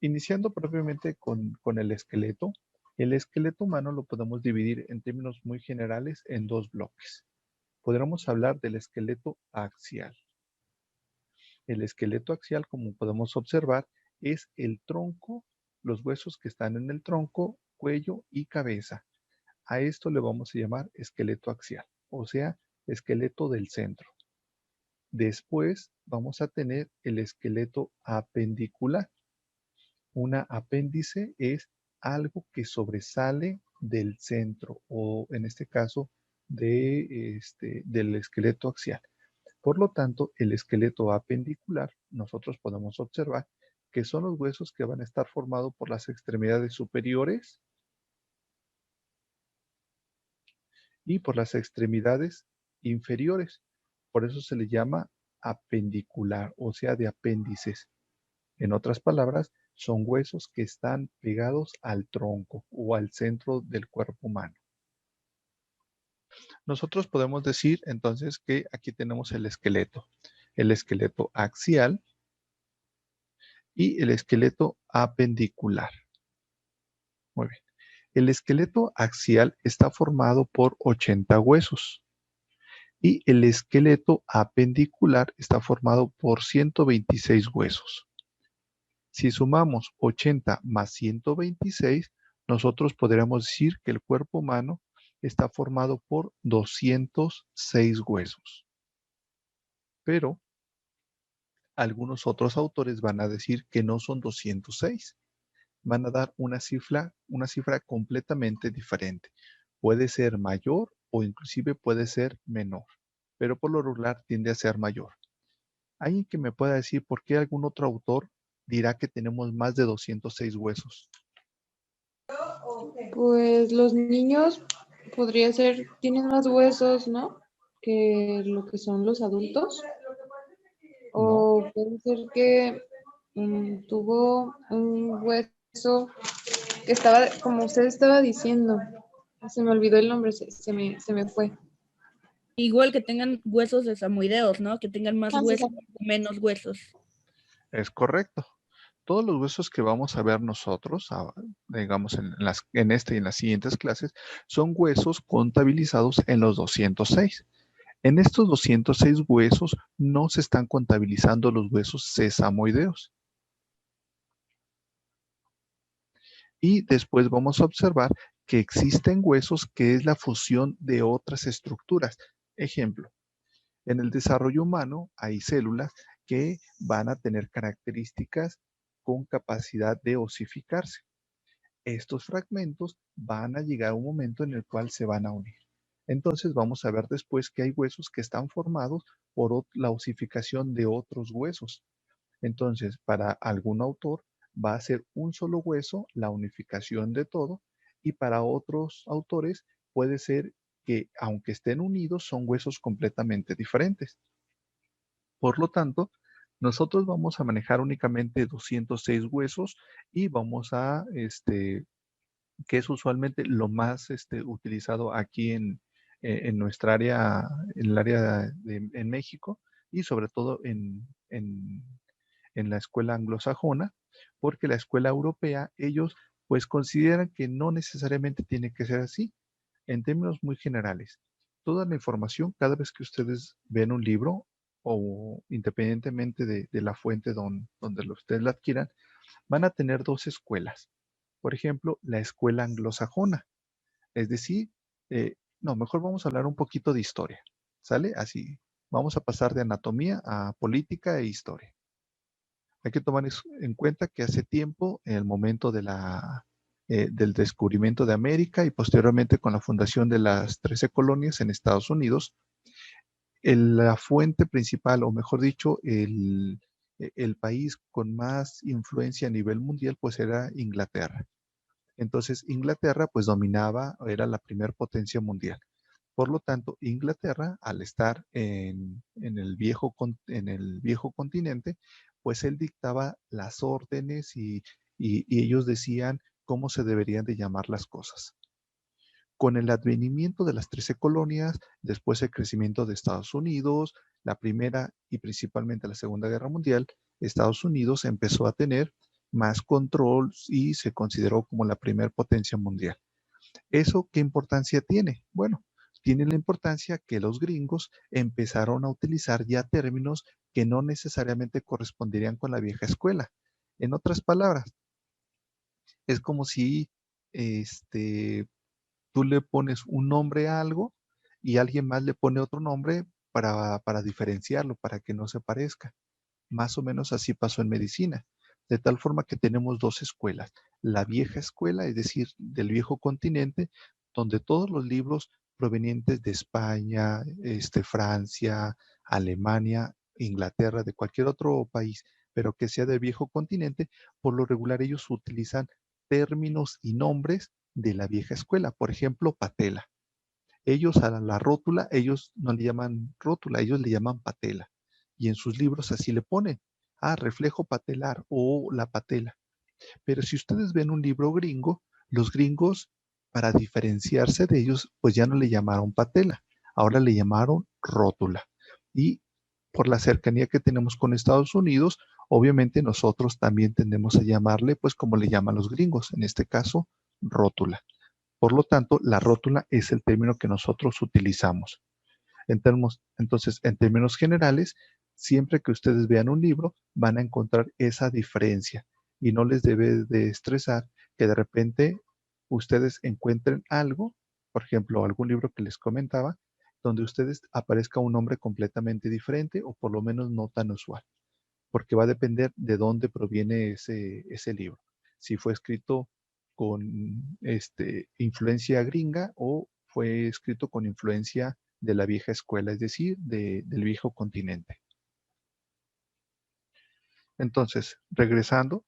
Iniciando propiamente con el esqueleto humano lo podemos dividir en términos muy generales en dos bloques. Podríamos hablar del esqueleto axial. El esqueleto axial, como podemos observar, es el tronco, los huesos que están en el tronco, cuello y cabeza. A esto le vamos a llamar esqueleto axial, o sea, esqueleto del centro. Después vamos a tener el esqueleto apendicular. Una apéndice es algo que sobresale del centro o en este caso del esqueleto axial. Por lo tanto, el esqueleto apendicular nosotros podemos observar que son los huesos que van a estar formados por las extremidades superiores y por las extremidades inferiores. Por eso se le llama apendicular, o sea, de apéndices. En otras palabras, son huesos que están pegados al tronco o al centro del cuerpo humano. Nosotros podemos decir entonces que aquí tenemos el esqueleto axial y el esqueleto apendicular. Muy bien. El esqueleto axial está formado por 80 huesos y el esqueleto apendicular está formado por 126 huesos. Si sumamos 80 más 126, nosotros podríamos decir que el cuerpo humano está formado por 206 huesos. Pero algunos otros autores van a decir que no son 206. Van a dar una cifra completamente diferente. Puede ser mayor o inclusive puede ser menor, pero por lo regular tiende a ser mayor. ¿Alguien que me pueda decir por qué algún otro autor dirá que tenemos más de 206 huesos? Pues los niños podría ser, tienen más huesos, ¿no? Que lo que son los adultos. No, O puede ser que tuvo un hueso que estaba, como usted estaba diciendo, se me olvidó el nombre, se me fue. Igual que tengan huesos sesamoideos, ¿no? Que tengan más Ah, sí, huesos o menos huesos. es correcto. Todos los huesos que vamos a ver nosotros, digamos en esta y en las siguientes clases, son huesos contabilizados en los 206. En estos 206 huesos no se están contabilizando los huesos sesamoideos. Y después vamos a observar que existen huesos que es la fusión de otras estructuras. Ejemplo, en el desarrollo humano hay células que van a tener características con capacidad de osificarse. Estos fragmentos van a llegar a un momento en el cual se van a unir. Entonces vamos a ver después que hay huesos que están formados por la osificación de otros huesos. Entonces, para algún autor va a ser un solo hueso la unificación de todo y para otros autores puede ser que aunque estén unidos son huesos completamente diferentes. Por lo tanto, nosotros vamos a manejar únicamente 206 huesos y vamos a, que es usualmente lo más utilizado aquí en nuestra área, en el área en México y sobre todo en la escuela anglosajona, porque la escuela europea, ellos pues consideran que no necesariamente tiene que ser así, en términos muy generales. Toda la información, cada vez que ustedes ven un libro o independientemente de la fuente donde ustedes la adquieran, van a tener dos escuelas. Por ejemplo, la escuela anglosajona, es decir, no, mejor vamos a hablar un poquito de historia, ¿sale? Así, vamos a pasar de anatomía a política e historia. Hay que tomar en cuenta que hace tiempo, en el momento del descubrimiento de América y posteriormente con la fundación de las 13 colonias en Estados Unidos, la fuente principal, o mejor dicho, el país con más influencia a nivel mundial, pues era Inglaterra. Entonces, Inglaterra pues dominaba, era la primer potencia mundial. Por lo tanto, Inglaterra, al estar en el viejo continente, pues él dictaba las órdenes y ellos decían cómo se deberían de llamar las cosas. Con el advenimiento de las 13 colonias, después el crecimiento de Estados Unidos, la Primera y principalmente la Segunda Guerra Mundial, Estados Unidos empezó a tener más control y se consideró como la primer potencia mundial. ¿Eso qué importancia tiene? Bueno, tiene la importancia que los gringos empezaron a utilizar ya términos que no necesariamente corresponderían con la vieja escuela. En otras palabras, es como si tú le pones un nombre a algo y alguien más le pone otro nombre para diferenciarlo, para que no se parezca. Más o menos así pasó en medicina. De tal forma que tenemos dos escuelas. La vieja escuela, es decir, del viejo continente, donde todos los libros provenientes de España, Francia, Alemania, Inglaterra, de cualquier otro país, pero que sea del viejo continente, por lo regular ellos utilizan términos y nombres de la vieja escuela. Por ejemplo, patela. Ellos a la rótula, ellos no le llaman rótula, ellos le llaman patela. Y en sus libros así le ponen, reflejo patelar o la patela. Pero si ustedes ven un libro gringo, los gringos, para diferenciarse de ellos, pues ya no le llamaron patela, ahora le llamaron rótula. Y por la cercanía que tenemos con Estados Unidos, obviamente nosotros también tendemos a llamarle, pues como le llaman los gringos, en este caso, rótula. Por lo tanto, la rótula es el término que nosotros utilizamos. Entonces, en términos generales, siempre que ustedes vean un libro, van a encontrar esa diferencia y no les debe de estresar que de repente ustedes encuentren algo, por ejemplo, algún libro que les comentaba, donde ustedes aparezca un nombre completamente diferente o por lo menos no tan usual, porque va a depender de dónde proviene ese libro. Si fue escrito con influencia gringa o fue escrito con influencia de la vieja escuela, es decir, del viejo continente. Entonces, regresando,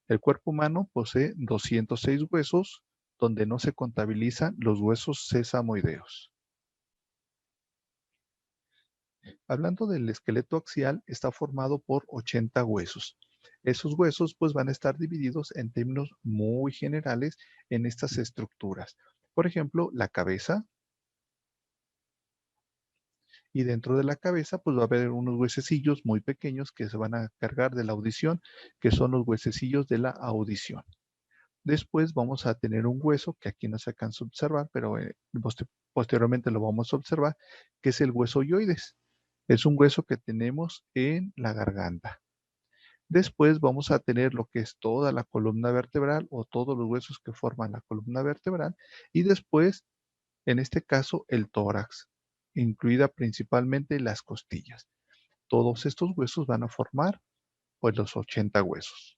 el cuerpo humano posee 206 huesos, donde no se contabilizan los huesos sesamoideos. Hablando del esqueleto axial, está formado por 80 huesos. Esos huesos pues van a estar divididos en términos muy generales en estas estructuras. Por ejemplo, la cabeza, y dentro de la cabeza pues va a haber unos huesecillos muy pequeños que se van a cargar de la audición, que son los huesecillos de la audición. Después vamos a tener un hueso que aquí no se alcanza a observar, pero posteriormente lo vamos a observar, que es el hueso hyoides. Es un hueso que tenemos en la garganta. Después vamos a tener lo que es toda la columna vertebral o todos los huesos que forman la columna vertebral. Y después, en este caso, el tórax, incluida principalmente las costillas. Todos estos huesos van a formar pues los 80 huesos.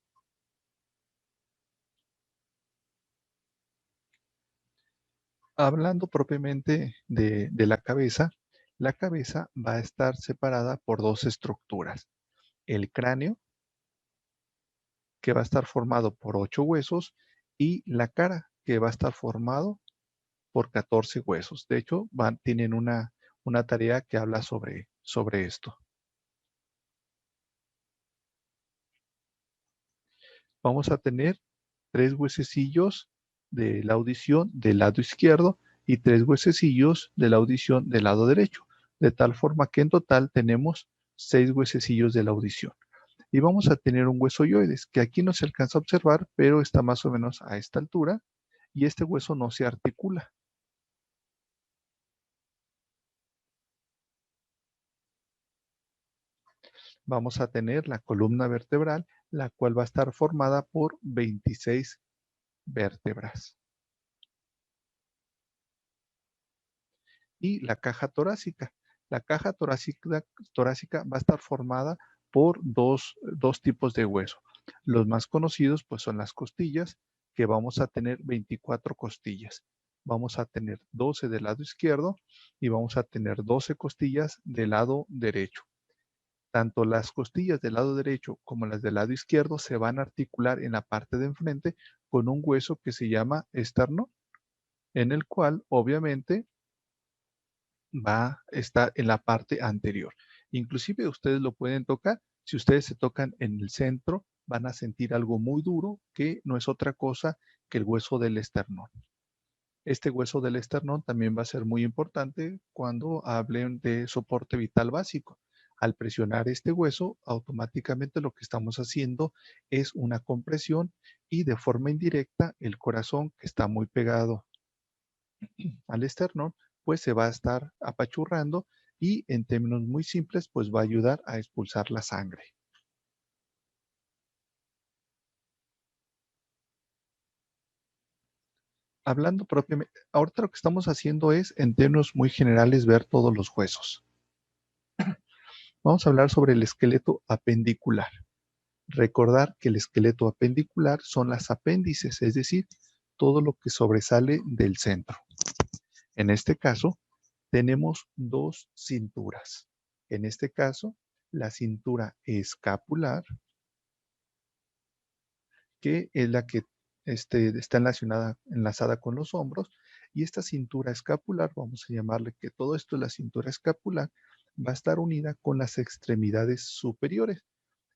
Hablando propiamente de la cabeza va a estar separada por dos estructuras. El cráneo, que va a estar formado por 8 huesos, y la cara, que va a estar formado por 14 huesos. De hecho, tienen una tarea que habla sobre esto. Vamos a tener 3 huesecillos de la audición del lado izquierdo y 3 huesecillos de la audición del lado derecho, de tal forma que en total tenemos 6 huesecillos de la audición. Y vamos a tener un hueso hyoides, que aquí no se alcanza a observar, pero está más o menos a esta altura, y este hueso no se articula. Vamos a tener la columna vertebral, la cual va a estar formada por 26 vértebras. Y la caja torácica. La caja torácica va a estar formada por dos tipos de hueso. Los más conocidos pues son las costillas, que vamos a tener 24 costillas. Vamos a tener 12 del lado izquierdo y vamos a tener 12 costillas del lado derecho. Tanto las costillas del lado derecho como las del lado izquierdo se van a articular en la parte de enfrente con un hueso que se llama esternón, en el cual obviamente va a estar en la parte anterior. Inclusive ustedes lo pueden tocar. Si ustedes se tocan en el centro, van a sentir algo muy duro que no es otra cosa que el hueso del esternón. Este hueso del esternón también va a ser muy importante cuando hablen de soporte vital básico. Al presionar este hueso, automáticamente lo que estamos haciendo es una compresión y de forma indirecta el corazón, que está muy pegado al esternón, pues se va a estar apachurrando y en términos muy simples, pues va a ayudar a expulsar la sangre. Hablando propiamente, ahorita lo que estamos haciendo es, en términos muy generales, ver todos los huesos. Vamos a hablar sobre el esqueleto apendicular. Recordar que el esqueleto apendicular son las apéndices, es decir, todo lo que sobresale del centro. En este caso, tenemos dos cinturas. En este caso, la cintura escapular, que es la que está enlazada con los hombros, y esta cintura escapular, vamos a llamarle que todo esto es la cintura escapular, va a estar unida con las extremidades superiores.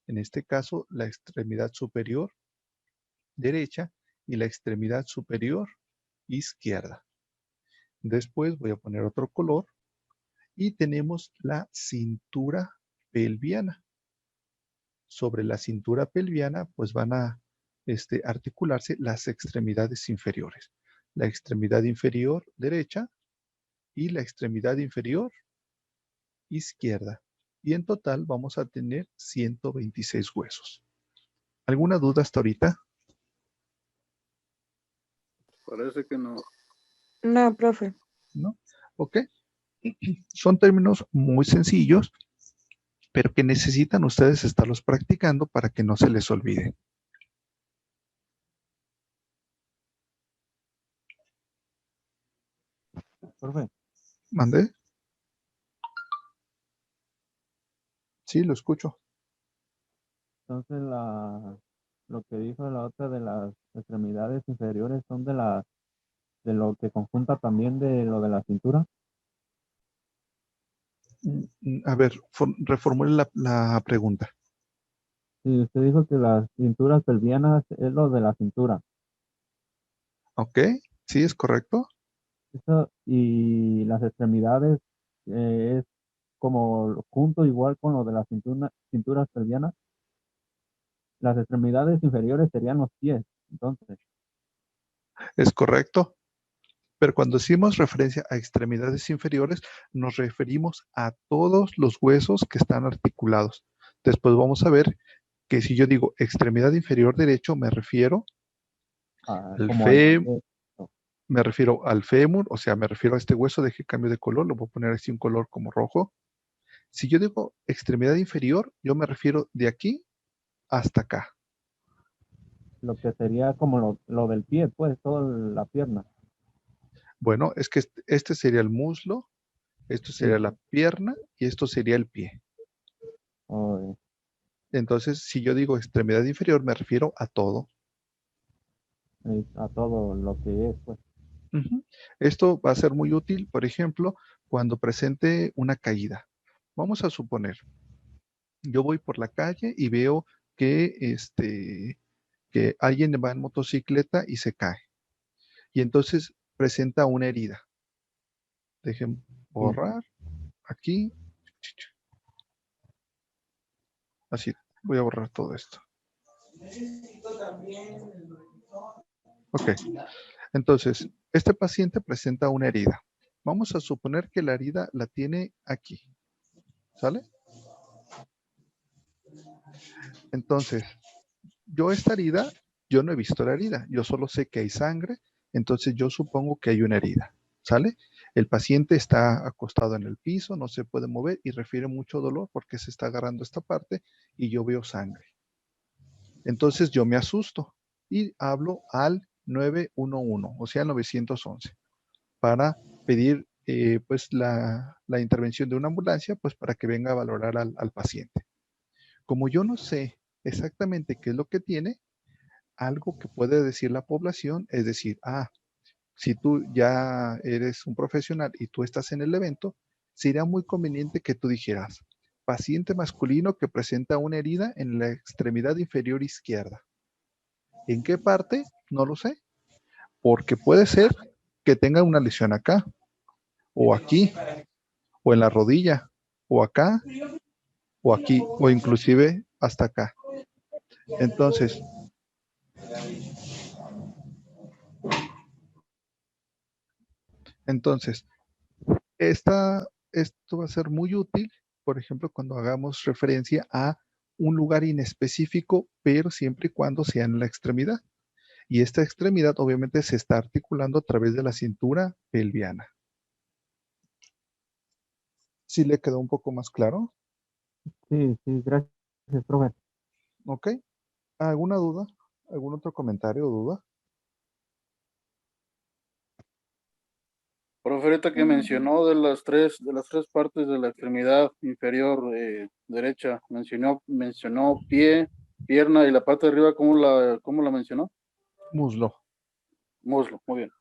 En este caso, la extremidad superior derecha y la extremidad superior izquierda. Después voy a poner otro color y tenemos la cintura pelviana. Sobre la cintura pelviana, pues van a articularse las extremidades inferiores. La extremidad inferior derecha y la extremidad inferior izquierda. Y en total vamos a tener 126 huesos. ¿Alguna duda hasta ahorita? Parece que no. No, profe. ¿No? Ok. Son términos muy sencillos, pero que necesitan ustedes estarlos practicando para que no se les olvide. Profe, ¿Mandé? Sí, lo escucho. entonces lo que dijo la otra de las extremidades inferiores son de lo que conjunta también de lo de la cintura. A ver, reformule la pregunta. Sí, usted dijo que las cinturas pelvianas es lo de la cintura. ¿Ok? ¿Sí es correcto? Eso, y las extremidades es como junto igual con lo de las cinturas pelvianas. Las extremidades inferiores serían los pies, entonces. Es correcto. Pero cuando decimos referencia a extremidades inferiores, nos referimos a todos los huesos que están articulados. Después vamos a ver que si yo digo extremidad inferior derecho, me refiero al Como al me refiero al fémur, o sea, me refiero a este hueso. Deje cambio de color, lo voy a poner así un color como rojo. Si yo digo extremidad inferior, yo me refiero de aquí hasta acá. lo que sería como lo del pie, pues, toda la pierna. Bueno, es que este sería el muslo, esto sería Sí. la pierna y esto sería el pie. O, Entonces, si yo digo extremidad inferior, me refiero a todo. a todo lo que es, pues. Ujú. Esto va a ser muy útil, por ejemplo, cuando presente una caída. Vamos a suponer, yo voy por la calle y veo que alguien va en motocicleta y se cae. Y entonces presenta una herida. Dejen borrar aquí. Así, voy a borrar todo esto. Ok, entonces, este paciente presenta una herida. Vamos a suponer que la herida la tiene aquí. ¿Sale? Entonces, esta herida, yo no he visto la herida, yo solo sé que hay sangre, entonces yo supongo que hay una herida, ¿sale? El paciente está acostado en el piso, no se puede mover y refiere mucho dolor porque se está agarrando esta parte y yo veo sangre. Entonces yo me asusto y hablo al 911, o sea, 911, para pedir pues la intervención de una ambulancia, pues para que venga a valorar al paciente. Como yo no sé exactamente qué es lo que tiene, algo que puede decir la población es decir, si tú ya eres un profesional y tú estás en el evento, sería muy conveniente que tú dijeras, paciente masculino que presenta una herida en la extremidad inferior izquierda. ¿En qué parte? No lo sé, porque puede ser que tenga una lesión acá, o aquí, o en la rodilla, o acá, o aquí, o inclusive hasta acá. Entonces, esto va a ser muy útil, por ejemplo, cuando hagamos referencia a un lugar inespecífico, pero siempre y cuando sea en la extremidad. Y esta extremidad obviamente se está articulando a través de la cintura pelviana. ¿Sí le quedó un poco más claro? Sí, gracias, profe. ¿Ok? ¿Alguna duda? ¿Algún otro comentario o duda? Profe, ahorita que mencionó de las tres partes de la extremidad inferior derecha, mencionó pie, pierna y la parte de arriba, cómo la mencionó? Muslo. Muslo, muy bien.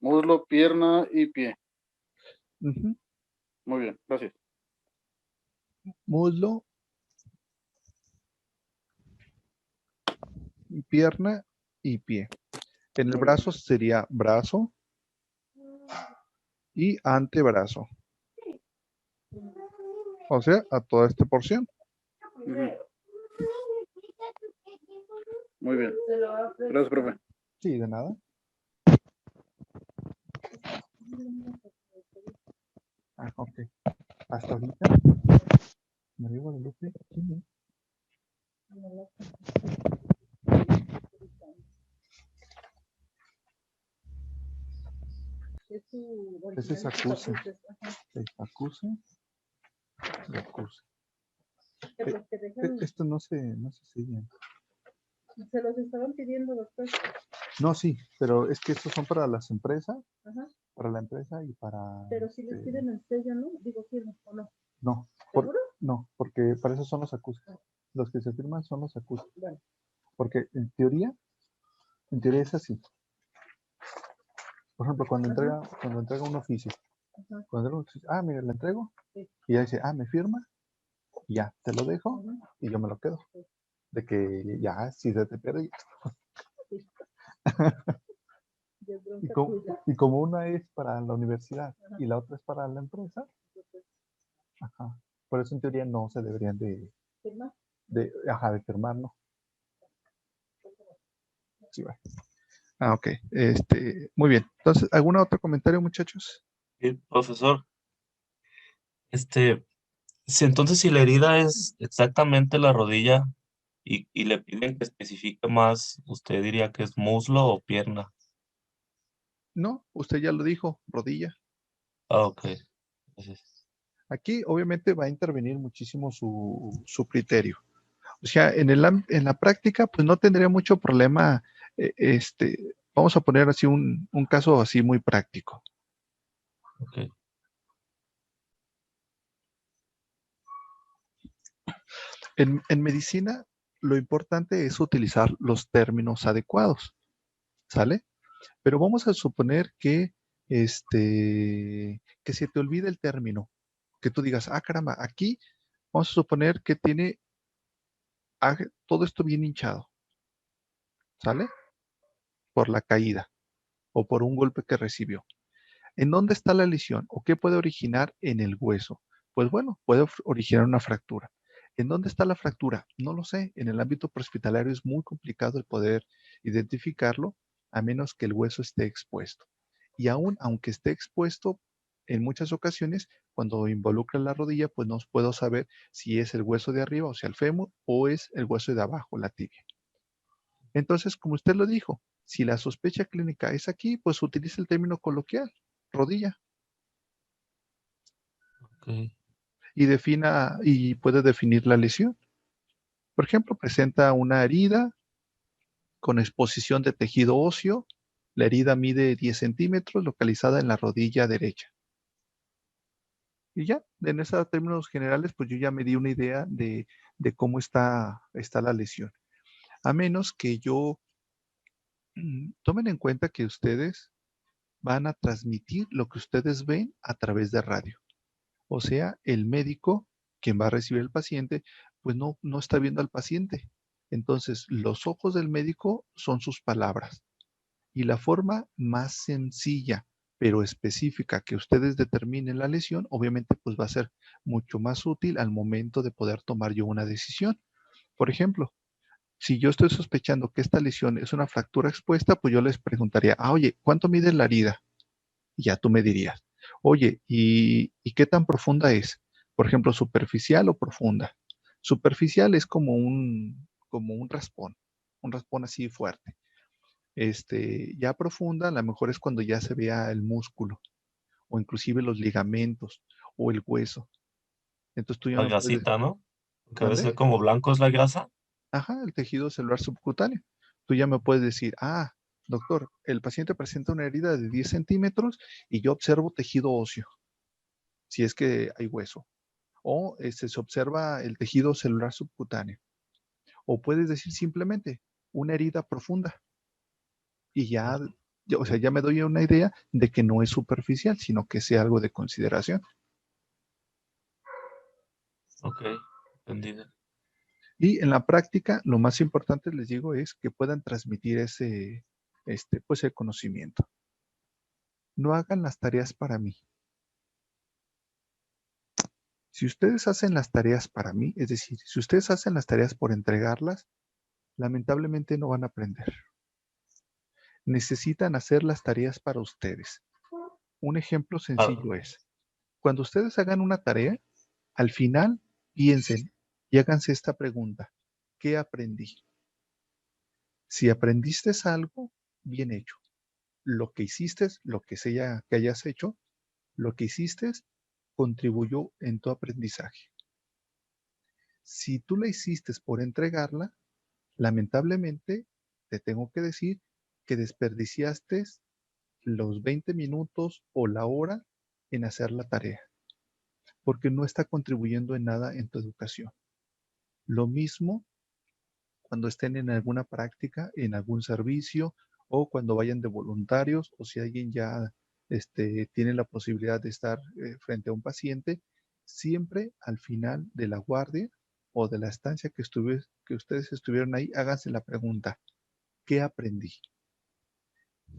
Muslo, pierna y pie. Ujú. Muy bien, gracias. Muslo, pierna y pie. En el Muy bien. brazo sería brazo y antebrazo. O sea, a toda esta porción. Ujú. Muy bien. Gracias, profe. Sí, de nada. Ah, ok. Hasta ahorita. María Guadalupe. ¿Quién es? Ese es acuse. Acuse. Acuse. Esto no se sella. Se los estaban pidiendo, doctor. No, sí, pero es que estos son para las empresas, Ajá. para la empresa y para... Pero si les piden el sello, ¿no? Digo, firma o no. No, ¿Seguro? no, porque para eso son los acuses. Los que se firman son los acuses. Bueno. Porque en teoría es así. Por ejemplo, cuando entrega un oficio, Ajá. cuando entrega un oficio, mira, le entrego, Sí. y ya dice, me firma, y ya, te lo dejo, y yo me lo quedo. Sí. De que ya, si se te pierde, ya. Sí. De bronca Y como, tuya. y como una es para la universidad Ajá. y la otra es para la empresa, Entonces, ajá, por eso en teoría no se deberían ¿firma? de firmar, ¿no? Sí, va. Ok, muy bien. Entonces, ¿algún otro comentario, muchachos? Sí, profesor, entonces si la herida es exactamente la rodilla y le piden que especifique más, ¿usted diría que es muslo o pierna? No, usted ya lo dijo, rodilla. Ah, ok. Gracias. Aquí obviamente va a intervenir muchísimo su criterio. O sea, en la práctica, pues no tendría mucho problema. Vamos a poner así un caso así muy práctico. Ok. En medicina, lo importante es utilizar los términos adecuados, ¿sale? Pero vamos a suponer que se te olvide el término, que tú digas, caramba, aquí vamos a suponer que tiene todo esto bien hinchado, ¿sale? Por la caída o por un golpe que recibió. ¿En dónde está la lesión o qué puede originar en el hueso? Pues bueno, puede originar una fractura. ¿En dónde está la fractura? No lo sé. En el ámbito prehospitalario es muy complicado el poder identificarlo a menos que el hueso esté expuesto. Y aún aunque esté expuesto, en muchas ocasiones, cuando involucra la rodilla, pues no puedo saber si es el hueso de arriba, o sea, el fémur, o es el hueso de abajo, la tibia. Entonces, como usted lo dijo, si la sospecha clínica es aquí, pues utilice el término coloquial, rodilla, Ok. y puede definir la lesión. Por ejemplo, presenta una herida con exposición de tejido óseo. La herida mide 10 centímetros, localizada en la rodilla derecha. Y ya, en esos términos generales, pues yo ya me di una idea de cómo está la lesión. A menos que tomen en cuenta que ustedes van a transmitir lo que ustedes ven a través de radio. O sea, el médico, quien va a recibir al paciente, pues no está viendo al paciente. Entonces, los ojos del médico son sus palabras. Y la forma más sencilla pero específica que ustedes determinen la lesión, obviamente pues va a ser mucho más útil al momento de poder tomar yo una decisión. Por ejemplo, si yo estoy sospechando que esta lesión es una fractura expuesta, pues yo les preguntaría, oye, ¿cuánto mide la herida? Y ya tú me dirías, oye, ¿y qué tan profunda es? Por ejemplo, superficial o profunda. Superficial es como un raspón así fuerte. Ya profunda, a lo mejor es cuando ya se vea el músculo, o inclusive los ligamentos, o el hueso. Entonces tú ya La me puedes, grasita, ¿no? Que debe ¿mande? ser como blanco es la grasa. Ajá, el tejido celular subcutáneo. Tú ya me puedes decir, doctor, el paciente presenta una herida de 10 centímetros y yo observo tejido óseo, si es que hay hueso. O se observa el tejido celular subcutáneo. O puedes decir simplemente una herida profunda. Y o sea, ya me doy una idea de que no es superficial, sino que sea algo de consideración. Ok, entendido. Y en la práctica, lo más importante, les digo, es que puedan transmitir pues el conocimiento. No hagan las tareas para mí. Si ustedes hacen las tareas para mí, es decir, si ustedes hacen las tareas por entregarlas, lamentablemente no van a aprender. Necesitan hacer las tareas para ustedes. Un ejemplo Claro. sencillo es, cuando ustedes hagan una tarea, al final piensen y háganse esta pregunta: ¿qué aprendí? Si aprendiste algo, bien hecho. Lo que hiciste, lo que sea que hayas hecho, lo que hiciste contribuyó en tu aprendizaje. Si tú la hiciste por entregarla, lamentablemente te tengo que decir que desperdiciaste los 20 minutos o la hora en hacer la tarea, porque no está contribuyendo en nada en tu educación. Lo mismo cuando estén en alguna práctica, en algún servicio, o cuando vayan de voluntarios, o si alguien ya tiene la posibilidad de estar frente a un paciente, siempre al final de la guardia o de la estancia que ustedes estuvieron ahí, háganse la pregunta: ¿qué aprendí?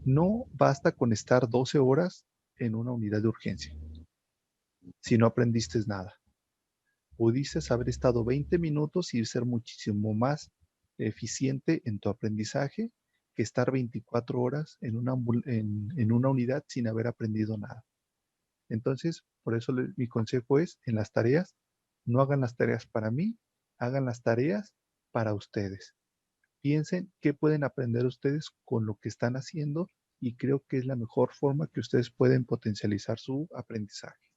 No basta con estar 12 horas en una unidad de urgencia si no aprendiste nada. Pudiste haber estado 20 minutos y ser muchísimo más eficiente en tu aprendizaje que estar 24 horas en una unidad sin haber aprendido nada. Entonces, por eso mi consejo es, en las tareas, no hagan las tareas para mí, hagan las tareas para ustedes. Piensen qué pueden aprender ustedes con lo que están haciendo y creo que es la mejor forma que ustedes pueden potencializar su aprendizaje.